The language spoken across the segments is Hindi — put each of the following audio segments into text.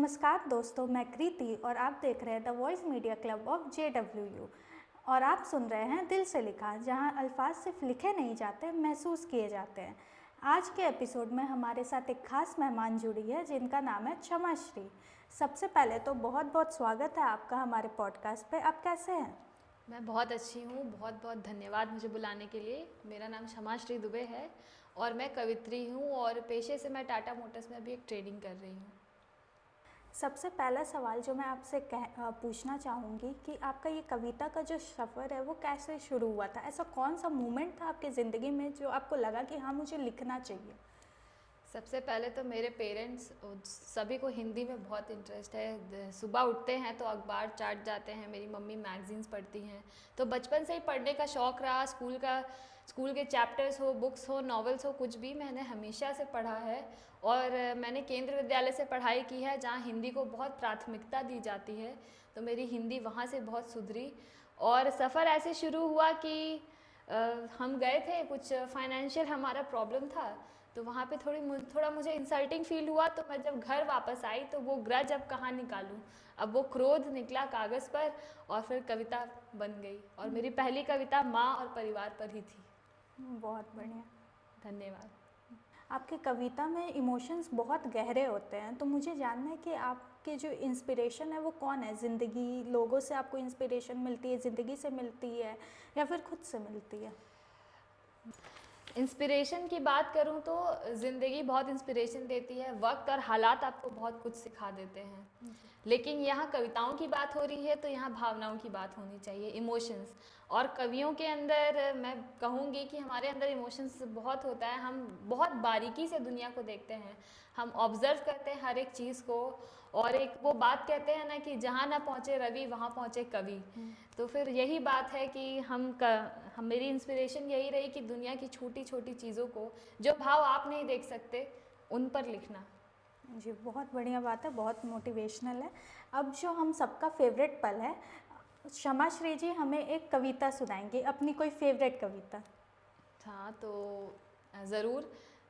नमस्कार दोस्तों, मैं कृति और आप देख रहे हैं the voice media club of JWU। और आप सुन रहे हैं दिल से लिखा, जहां अल्फाज सिर्फ लिखे नहीं जाते, महसूस किए जाते हैं। आज के एपिसोड में हमारे साथ एक खास मेहमान जुड़ी है जिनका नाम है क्षमाश्री। सबसे पहले तो बहुत बहुत स्वागत है आपका हमारे पॉडकास्ट पे। आप कैसे हैं? मैं बहुत अच्छी हूँ। बहुत बहुत धन्यवाद मुझे बुलाने के लिए। मेरा नाम क्षमाश्री दुबे है और मैं कवित्री हूँ और पेशे से मैं टाटा मोटर्स में अभी एक ट्रेनिंग कर रही हूँ। सबसे पहला सवाल जो मैं आपसे पूछना चाहूँगी कि आपका ये कविता का जो सफ़र है वो कैसे शुरू हुआ था? ऐसा कौन सा मोमेंट था आपकी ज़िंदगी में जो आपको लगा कि हाँ, मुझे लिखना चाहिए? सबसे पहले तो मेरे पेरेंट्स सभी को हिंदी में बहुत इंटरेस्ट है। सुबह उठते हैं तो अखबार चाट जाते हैं। मेरी मम्मी मैगजीन्स पढ़ती हैं, तो बचपन से ही पढ़ने का शौक़ रहा। स्कूल के चैप्टर्स हो, बुक्स हो, नॉवेल्स हो, कुछ भी मैंने हमेशा से पढ़ा है। और मैंने केंद्र विद्यालय से पढ़ाई की है जहाँ हिंदी को बहुत प्राथमिकता दी जाती है, तो मेरी हिंदी वहाँ से बहुत सुधरी। और सफ़र ऐसे शुरू हुआ कि हम गए थे, कुछ फाइनेंशियल हमारा प्रॉब्लम था, तो वहाँ पे थोड़ा मुझे इंसल्टिंग फील हुआ। तो मैं जब घर वापस आई तो वो ग्रज अब कहाँ निकालूं, अब वो क्रोध निकला कागज़ पर और फिर कविता बन गई। और मेरी पहली कविता माँ और परिवार पर ही थी। बहुत बढ़िया, धन्यवाद। आपकी कविता में इमोशंस बहुत गहरे होते हैं, तो मुझे जानना है कि आपके जो इंस्पिरेशन है वो कौन है? ज़िंदगी, लोगों से आपको इंस्पिरेशन मिलती है, ज़िंदगी से मिलती है या फिर खुद से मिलती है? इंस्पिरेशन की बात करूं तो ज़िंदगी बहुत इंस्पिरेशन देती है, वक्त और हालात आपको बहुत कुछ सिखा देते हैं। लेकिन यहाँ कविताओं की बात हो रही है तो यहाँ भावनाओं की बात होनी चाहिए, इमोशंस। और कवियों के अंदर मैं कहूँगी कि हमारे अंदर इमोशंस बहुत होता है। हम बहुत बारीकी से दुनिया को देखते हैं, हम ऑब्ज़र्व करते हैं हर एक चीज़ को। और एक वो बात कहते हैं ना कि जहाँ ना पहुँचे रवि वहाँ पहुँचे कवि। तो फिर यही बात है कि हम मेरी इंस्पिरेशन यही रही कि दुनिया की छोटी छोटी चीज़ों को, जो भाव आप नहीं देख सकते, उन पर लिखना। जी, बहुत बढ़िया बात है, बहुत मोटिवेशनल है। अब जो हम सबका फेवरेट पल है, क्षमाश्री जी हमें एक कविता सुनाएंगे, अपनी कोई फेवरेट कविता। हाँ, तो ज़रूर।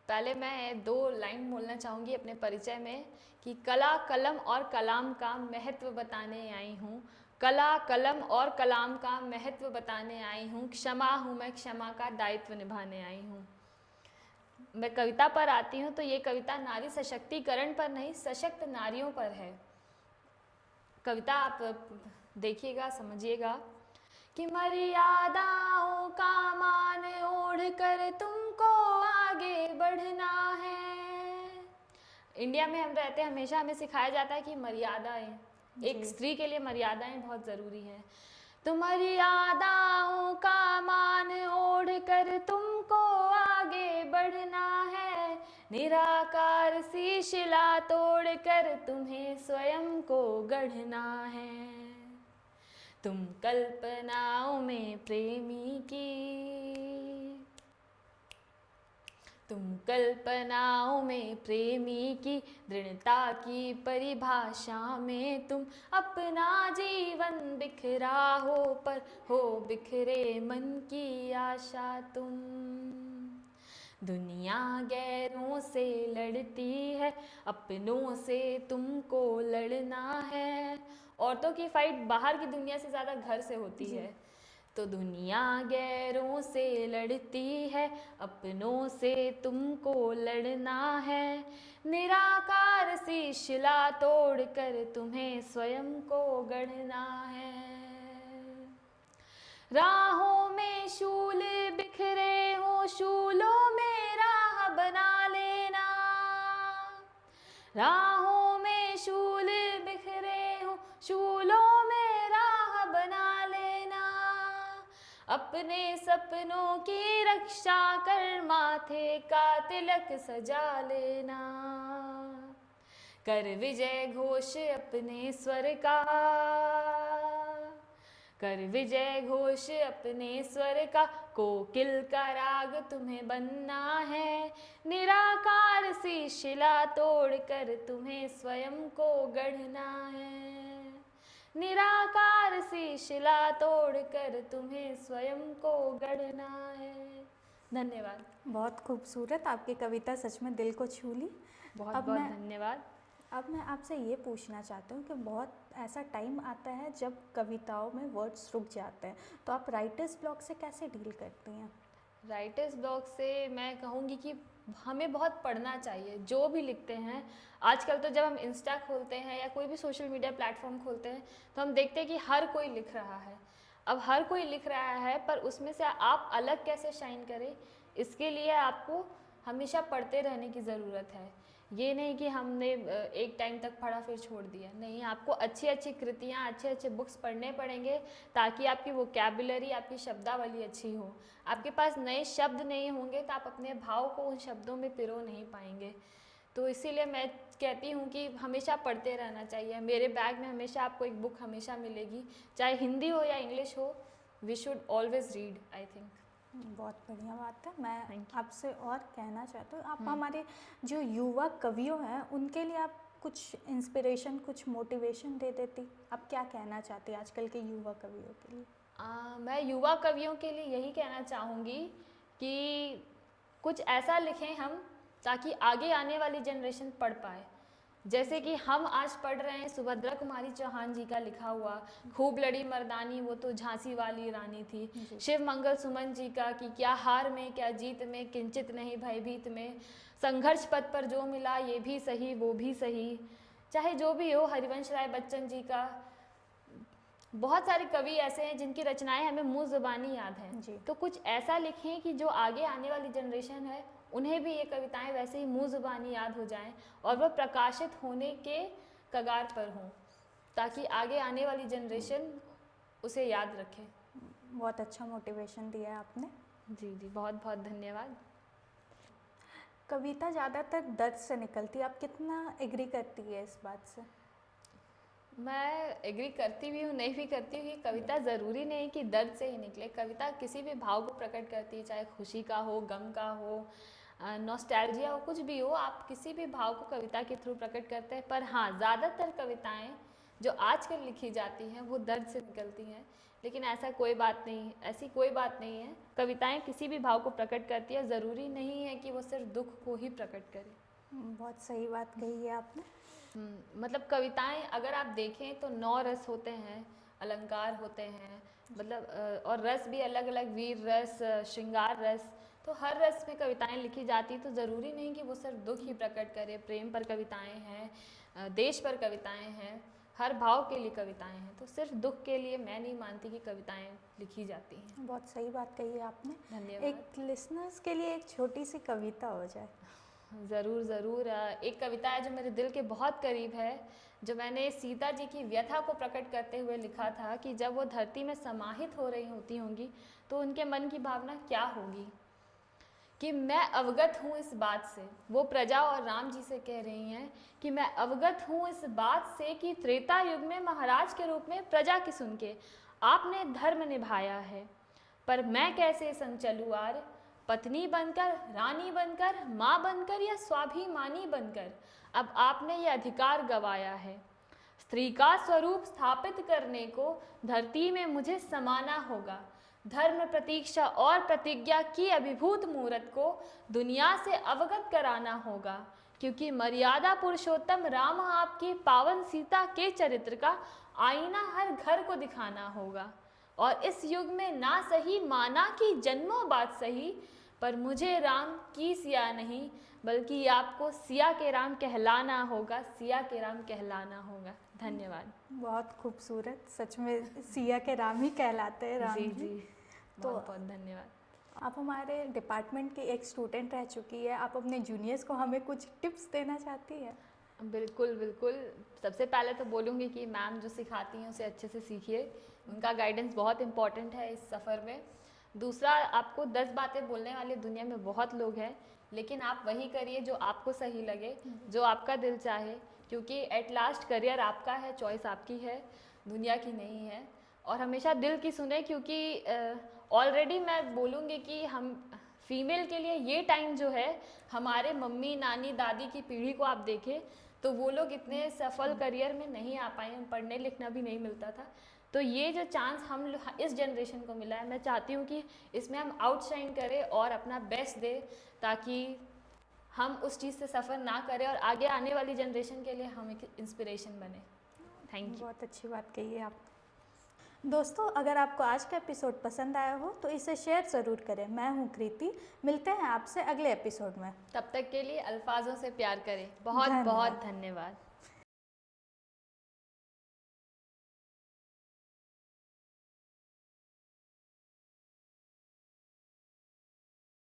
पहले मैं 2 लाइन बोलना चाहूँगी अपने परिचय में कि कला, कलम और कलाम का महत्व बताने आई हूँ। कला, कलम और कलाम का महत्व बताने आई हूँ। क्षमा हूँ मैं, क्षमा का दायित्व निभाने आई हूँ। मैं कविता पर आती हूँ तो ये कविता नारी सशक्तिकरण पर नहीं, सशक्त नारियों पर है। कविता आप देखिएगा, समझिएगा कि मर्यादाओं का मान ओढ़ कर तुमको आगे बढ़ना है। इंडिया में हम रहते हैं, हमेशा हमें सिखाया जाता है कि मर्यादाएं, एक स्त्री के लिए मर्यादाएं बहुत ज़रूरी है। तो मर्यादाओं का मान ओढ़ कर तुमको आगे बढ़ना है। निराकार सी शिला तोड़ कर तुम्हें स्वयं को गढ़ना है। तुम कल्पनाओं में प्रेमी की, तुम कल्पनाओं में प्रेमी की दृढ़ता की परिभाषा में तुम अपना जीवन बिखरा हो, पर हो बिखरे मन की आशा तुम। दुनिया गैरों से लड़ती है, अपनों से तुमको लड़ना है। औरतों की फाइट बाहर की दुनिया से ज़्यादा घर से होती है। तो दुनिया गैरों से लड़ती है, अपनों से तुमको लड़ना है। निराकार सी शिला तोड़ कर तुम्हें स्वयं को गढ़ना है। राहों में शूल बिखरे हो, शूलों में राह बना लेना। राहों में शूल बिखरे हो, शूलों में राह बना लेना। अपने सपनों की रक्षा कर माथे का तिलक सजा लेना। कर विजय घोष अपने स्वर का, कर विजय घोष अपने स्वर का, कोकिल का राग तुम्हें बनना है। निराकार सी शिला तोड़ कर तुम्हें स्वयं को गढ़ना है। निराकार सी शिला तोड़ कर तुम्हें स्वयं को गढ़ना है। धन्यवाद। बहुत खूबसूरत, आपकी कविता सच में दिल को छू ली। बहुत अब बहुत मैं धन्यवाद। अब मैं आपसे ये पूछना चाहती हूँ कि बहुत ऐसा टाइम आता है जब कविताओं में वर्ड्स रुक जाते हैं, तो आप राइटर्स ब्लॉक से कैसे डील करती हैं? राइटर्स ब्लॉक से मैं कहूँगी कि हमें बहुत पढ़ना चाहिए जो भी लिखते हैं। आजकल तो जब हम इंस्टा खोलते हैं या कोई भी सोशल मीडिया प्लेटफॉर्म खोलते हैं तो हम देखते हैं कि हर कोई लिख रहा है। अब हर कोई लिख रहा है, पर उसमें से आप अलग कैसे शाइन करें, इसके लिए आपको हमेशा पढ़ते रहने की ज़रूरत है। ये नहीं कि हमने एक टाइम तक पढ़ा फिर छोड़ दिया, नहीं, आपको अच्छी अच्छी कृतियाँ, अच्छे अच्छे बुक्स पढ़ने पड़ेंगे ताकि आपकी वोकैबुलरी, आपकी शब्दावली अच्छी हो। आपके पास नए शब्द नहीं होंगे तो आप अपने भाव को उन शब्दों में पिरो नहीं पाएंगे। तो इसीलिए मैं कहती हूँ कि हमेशा पढ़ते रहना चाहिए। मेरे बैग में हमेशा आपको एक बुक हमेशा मिलेगी, चाहे हिंदी हो या इंग्लिश हो। We should always read, I think. बहुत बढ़िया बात है। मैं Thank आपसे और कहना चाहती हूँ, आप हमारे जो युवा कवियों हैं उनके लिए आप कुछ इंस्पिरेशन, कुछ मोटिवेशन दे देती। आप क्या कहना चाहती हैं आजकल के युवा कवियों के लिए? मैं युवा कवियों के लिए यही कहना चाहूँगी कि कुछ ऐसा लिखें हम ताकि आगे आने वाली जनरेशन पढ़ पाए। जैसे कि हम आज पढ़ रहे हैं सुभद्रा कुमारी चौहान जी का लिखा हुआ खूब लड़ी मर्दानी वो तो झांसी वाली रानी थी। शिव मंगल सुमन जी का कि क्या हार में क्या जीत में किंचित नहीं भयभीत में, संघर्ष पथ पर जो मिला ये भी सही वो भी सही। चाहे जो भी हो, हरिवंश राय बच्चन जी का, बहुत सारे कवि ऐसे हैं जिनकी रचनाएं हमें मुँह ज़ुबानी याद हैं। तो कुछ ऐसा लिखें कि जो आगे आने वाली जनरेशन है उन्हें भी ये कविताएं वैसे ही मुँह ज़ुबानी याद हो जाएं और वह प्रकाशित होने के कगार पर हों, ताकि आगे आने वाली जनरेशन उसे याद रखे। बहुत अच्छा मोटिवेशन दिया है आपने। जी जी, बहुत बहुत धन्यवाद। कविता ज़्यादातर दर्द से निकलती है, आप कितना एग्री करती है इस बात से? मैं एग्री करती भी हूँ, नहीं भी करती हूँ कि कविता ज़रूरी नहीं कि दर्द से ही निकले। कविता किसी भी भाव को प्रकट करती है, चाहे खुशी का हो, गम का हो, नॉस्टैल्जिया हो, कुछ भी हो, आप किसी भी भाव को कविता के थ्रू प्रकट करते हैं। पर हाँ, ज़्यादातर कविताएं जो आजकल लिखी जाती हैं वो दर्द से निकलती हैं, लेकिन ऐसा कोई बात नहीं, ऐसी कोई बात नहीं है। कविताएं किसी भी भाव को प्रकट करती है, ज़रूरी नहीं है कि वो सिर्फ दुख को ही प्रकट करे। बहुत सही बात कही है आपने। मतलब कविताएं अगर आप देखें तो 9 रस होते हैं, अलंकार होते हैं, मतलब और रस भी अलग अलग, वीर रस, श्रृंगार रस, तो हर रस में कविताएं लिखी जाती। तो ज़रूरी नहीं कि वो सिर्फ दुख ही प्रकट करे। प्रेम पर कविताएं हैं, देश पर कविताएं हैं, हर भाव के लिए कविताएं हैं। तो सिर्फ दुख के लिए मैं नहीं मानती कि कविताएं लिखी जाती हैं। बहुत सही बात कही है आपने। धन्यवाद। एक लिसनर्स के लिए एक छोटी सी कविता हो जाए। ज़रूर ज़रूर। एक कविता है जो मेरे दिल के बहुत करीब है, जो मैंने सीता जी की व्यथा को प्रकट करते हुए लिखा था कि जब वो धरती में समाहित हो रही होती होंगी तो उनके मन की भावना क्या होगी। कि मैं अवगत हूँ इस बात से, वो प्रजा और राम जी से कह रही हैं कि मैं अवगत हूँ इस बात से कि त्रेता युग में महाराज के रूप में प्रजा की सुन के आपने धर्म निभाया है, पर मैं कैसे संग चलूँ आर, पत्नी बनकर, रानी बनकर, माँ बनकर या स्वाभिमानी बनकर, अब आपने ये अधिकार गवाया है। स्त्री का स्वरूप स्थापित करने को धरती में मुझे समाना होगा। धर्म, प्रतीक्षा और प्रतिज्ञा की अभिभूत मूर्त को दुनिया से अवगत कराना होगा, क्योंकि मर्यादा पुरुषोत्तम राम आपकी पावन सीता के चरित्र का आईना हर घर को दिखाना होगा। और इस युग में ना सही माना कि जन्मों बाद सही, पर मुझे राम की सिया नहीं बल्कि आपको सिया के राम कहलाना होगा, सिया के राम कहलाना होगा। धन्यवाद। बहुत खूबसूरत, सच में सिया के राम ही कहलाते हैं राम जी जी। जी, तो बहुत बहुत धन्यवाद। आप हमारे डिपार्टमेंट की एक स्टूडेंट रह चुकी है, आप अपने जूनियर्स को हमें कुछ टिप्स देना चाहती है? बिल्कुल बिल्कुल। सबसे पहले तो बोलूँगी कि मैम जो सिखाती हैं उसे अच्छे से सीखिए, उनका गाइडेंस बहुत इम्पॉर्टेंट है इस सफ़र में। दूसरा, आपको 10 बातें बोलने वाले दुनिया में बहुत लोग हैं, लेकिन आप वही करिए जो आपको सही लगे, जो आपका दिल चाहे, क्योंकि एट लास्ट करियर आपका है, चॉइस आपकी है, दुनिया की नहीं है। और हमेशा दिल की सुने, क्योंकि ऑलरेडी मैं बोलूँगी कि हम फीमेल के लिए ये टाइम जो है, हमारे मम्मी नानी दादी की पीढ़ी को आप देखें तो वो लोग इतने सफल करियर में नहीं आ पाए, पढ़ने लिखना भी नहीं मिलता था। तो ये जो चांस हम इस जनरेशन को मिला है, मैं चाहती हूँ कि इसमें हम आउटशाइन करें और अपना बेस्ट दें, ताकि हम उस चीज़ से सफ़र ना करें और आगे आने वाली जनरेशन के लिए हम एक इंस्पिरेशन बने। Thank you. बहुत अच्छी बात कही है आप। दोस्तों, अगर आपको आज का एपिसोड पसंद आया हो तो इसे शेयर ज़रूर करें। मैं हूँ कृति, मिलते हैं आपसे अगले एपिसोड में। तब तक के लिए अल्फाजों से प्यार करें। बहुत धन्यवाद। बहुत धन्यवाद।